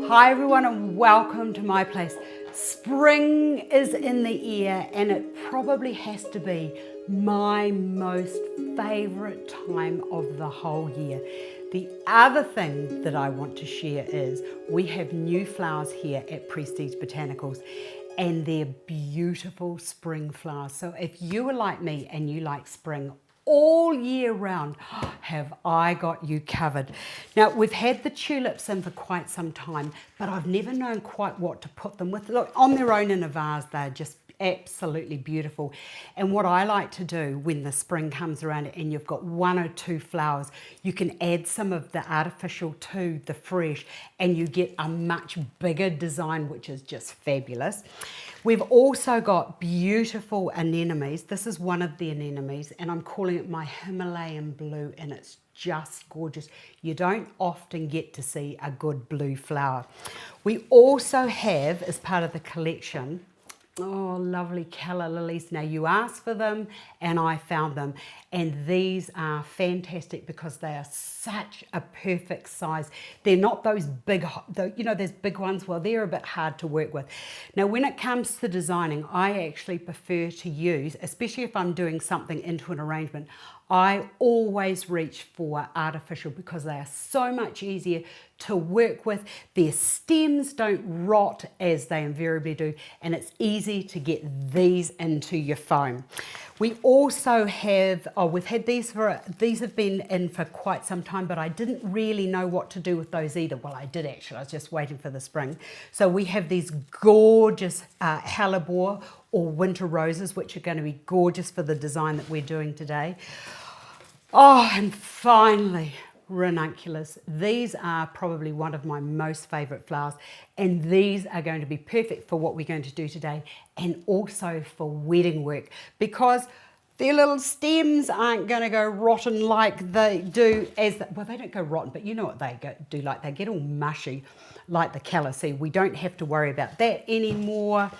Hi everyone and welcome to my place. Spring is in the air and it probably has to be my most favourite time of the whole year. The other thing that I want to share is we have new flowers here at Prestige Botanicals and they're beautiful spring flowers. So if you are like me and you like spring all year round, have I got you covered. Now we've had the tulips in for quite some time, but I've never known quite what to put them with. Look, on their own in a vase, they're just absolutely beautiful. And what I like to do when the spring comes around and you've got one or two flowers, you can add some of the artificial to the fresh and you get a much bigger design, which is just fabulous. We've also got beautiful anemones. This is one of the anemones and I'm calling it my Himalayan blue and it's just gorgeous. You don't often get to see a good blue flower. We also have, as part of the collection, oh, lovely calla lilies. Now you asked for them and I found them. And these are fantastic because they are such a perfect size. They're not those big, you know, there's big ones. Well, they're a bit hard to work with. Now, when it comes to designing, I actually prefer to use, especially if I'm doing something into an arrangement, I always reach for artificial because they are so much easier to work with. Their stems don't rot as they invariably do, and it's easy to get these into your foam. We also have, we've had these have been in for quite some time, but I didn't really know what to do with those either. Well, I did actually, I was just waiting for the spring. So we have these gorgeous hellebore or winter roses, which are going to be gorgeous for the design that we're doing today. Oh, and finally, ranunculus. These are probably one of my most favourite flowers, and these are going to be perfect for what we're going to do today and also for wedding work because their little stems aren't going to go rotten like they do well, they don't go rotten, but you know what they do, like they get all mushy like the calla. See, we don't have to worry about that anymore.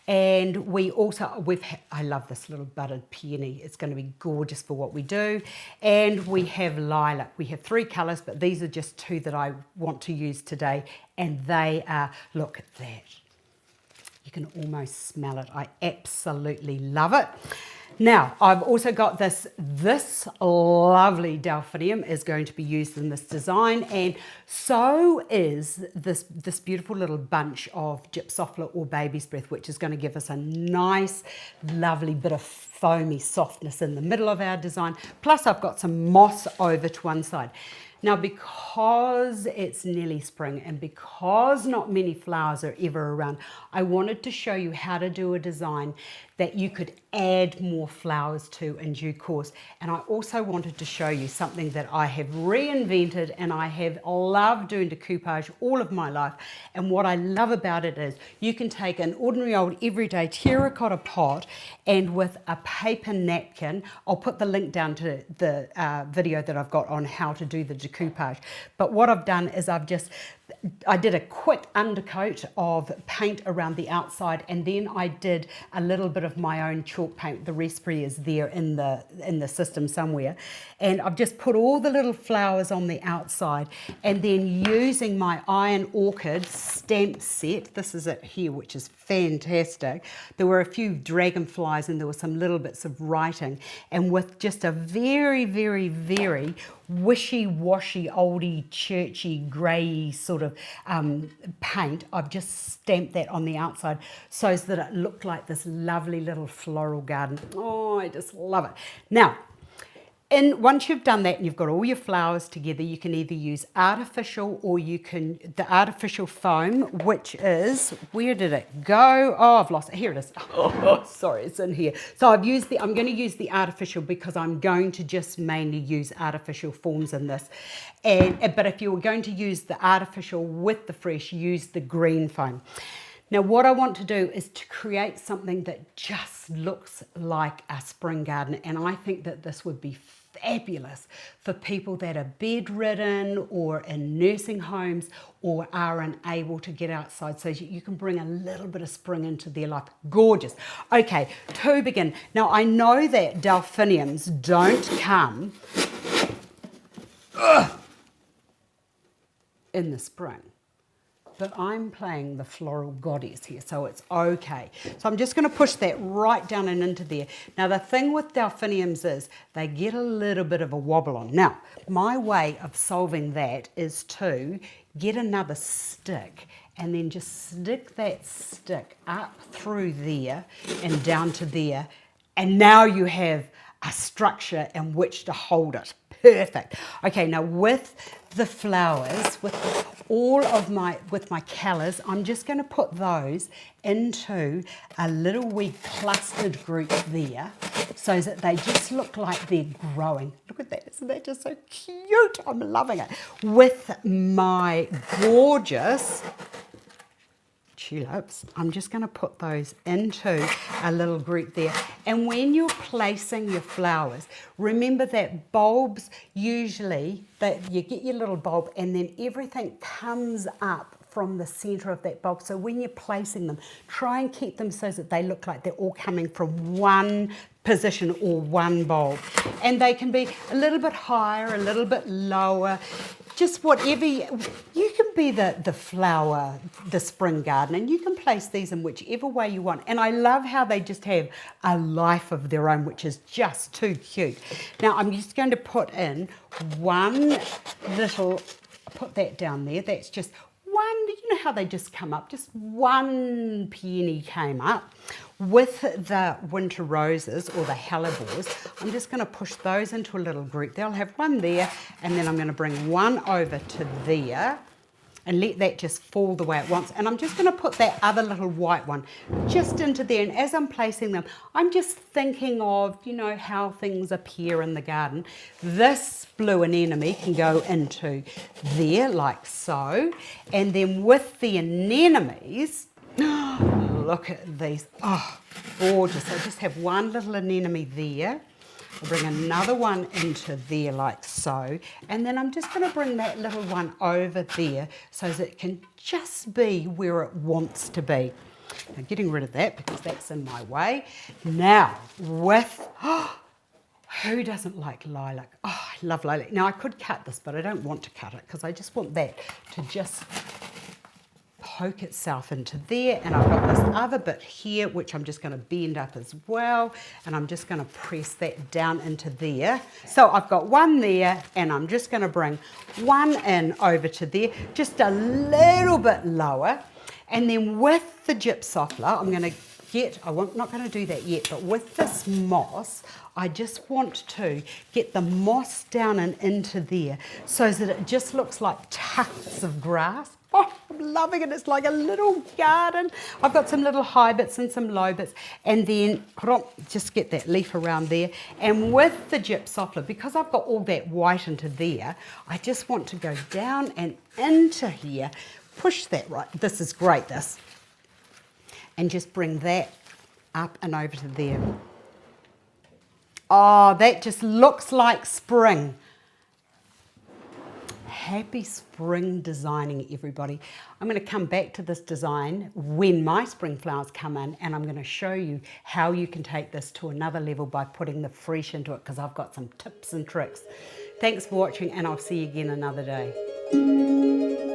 And we also, I love this little budded peony. It's going to be gorgeous for what we do. And we have lilac. We have 3 colours, but these are just 2 that I want to use today. And they are, look at that. You can almost smell it. I absolutely love it. Now, I've also got this lovely delphinium is going to be used in this design, and so is this beautiful little bunch of gypsophila or baby's breath, which is going to give us a nice, lovely bit of foamy softness in the middle of our design. Plus, I've got some moss over to one side. Now, because it's nearly spring and because not many flowers are ever around, I wanted to show you how to do a design that you could add more flowers to in due course. And I also wanted to show you something that I have reinvented and I have loved doing decoupage all of my life. And what I love about it is you can take an ordinary old everyday terracotta pot and with a paper napkin, I'll put the link down to the video that I've got on how to do the decoupage. But what I've done is I did a quick undercoat of paint around the outside and then I did a little bit of my own chalk paint. The recipe is there in the system somewhere. And I've just put all the little flowers on the outside and then using my Iron Orchid stamp set, this is it here, which is fantastic. There were a few dragonflies and there were some little bits of writing, and with just a very, very, very wishy-washy, oldie, churchy, grey sort of paint, I've just stamped that on the outside so that it looked like this lovely little floral garden. Oh, I just love it. Now, once you've done that and you've got all your flowers together, you can either use artificial or the artificial foam, which is, where did it go? Oh, I've lost it. Here it is. Oh, sorry, it's in here. So I'm going to use the artificial because I'm going to just mainly use artificial forms in this. But if you were going to use the artificial with the fresh, use the green foam. Now, what I want to do is to create something that just looks like a spring garden, and I think that this would be fabulous for people that are bedridden or in nursing homes or are unable to get outside, so you can bring a little bit of spring into their life. Gorgeous. Okay, to begin. Now, I know that delphiniums don't come in the spring. but I'm playing the floral goddess here, so it's okay. So I'm just going to push that right down and into there. Now the thing with delphiniums is they get a little bit of a wobble on. Now, my way of solving that is to get another stick and then just stick that stick up through there and down to there, and now you have a structure in which to hold it. Perfect. Okay, now with the flowers, with my callus, I'm just going to put those into a little wee clustered group there so that they just look like they're growing. Look at that, isn't that just so cute? I'm loving it. With my gorgeous tulips, I'm just going to put those into a little group there. And when you're placing your flowers, remember that bulbs usually, that you get your little bulb and then everything comes up from the center of that bulb. So when you're placing them, try and keep them so that they look like they're all coming from one position or one bulb. And they can be a little bit higher, a little bit lower, just whatever. You can be the flower, the spring garden, and you can place these in whichever way you want. And I love how they just have a life of their own, which is just too cute. Now I'm just going to put in one little, put that down there, that's just one, you know how they just come up, just one peony came up. With the winter roses or the hellebores, I'm just going to push those into a little group. They'll have one there, and then I'm going to bring one over to there and let that just fall the way it wants. And I'm just going to put that other little white one just into there. And as I'm placing them, I'm just thinking of, you know, how things appear in the garden. This blue anemone can go into there like so. And then with the anemones, look at these, oh, gorgeous. I just have one little anemone there. I'll bring another one into there like so, and then I'm just going to bring that little one over there so that it can just be where it wants to be. Now getting rid of that because that's in my way. Now with, who doesn't like lilac? Oh, I love lilac. Now I could cut this, but I don't want to cut it because I just want that to just poke itself into there. And I've got this other bit here which I'm just going to bend up as well, and I'm just going to press that down into there. So I've got one there, and I'm just going to bring one in over to there, just a little bit lower. And then with the gypsophila, I'm going to get, I'm not going to do that yet, but with this moss, I just want to get the moss down and into there so that it just looks like tufts of grass. Oh, I'm loving it. It's like a little garden. I've got some little high bits and some low bits. And then just get that leaf around there. And with the gypsophila, because I've got all that white into there, I just want to go down and into here. Push that right. This is great, this. And just bring that up and over to there. Oh, that just looks like spring. Happy spring designing, everybody. I'm going to come back to this design when my spring flowers come in, and I'm going to show you how you can take this to another level by putting the fresh into it, because I've got some tips and tricks. Thanks for watching, and I'll see you again another day.